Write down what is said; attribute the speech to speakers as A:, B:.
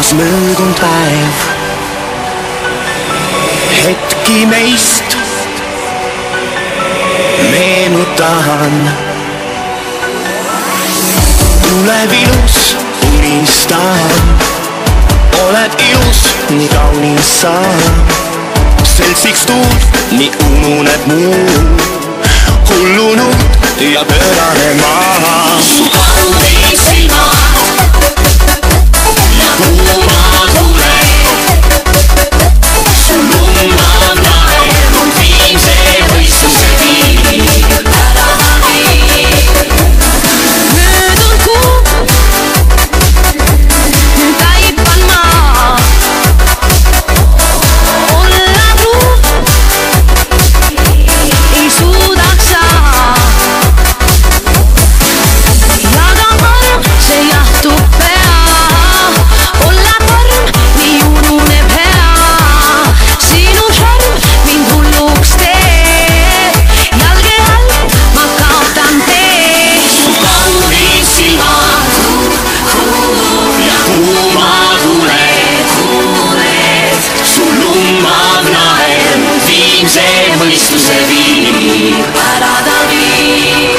A: taas möödunud päev. Hetki meist meenutan. Tuleb ilus, unistan. Oled ilus, nii kaunis sa. Seltsiks tuud, nii ununeb muu. Hullunud ja pöörane maa.
B: Su kaunis silmad ja kuuma tuled. Su lummav naer on viimse võistluse viib. Ära ta viib.
C: Möödunud kuu taipan ma olla truu. Ei suudaks sa. Ja ka arm, see jahtub pea. Olla torm, nii ununeb hea. Sinu šarm mind hulluks teeb. Jalge all ma kaotan tee.
B: Su kaunis silmad ja kuuma tuled. Su lummav naer viimse võistluse viib. Ära ta viib.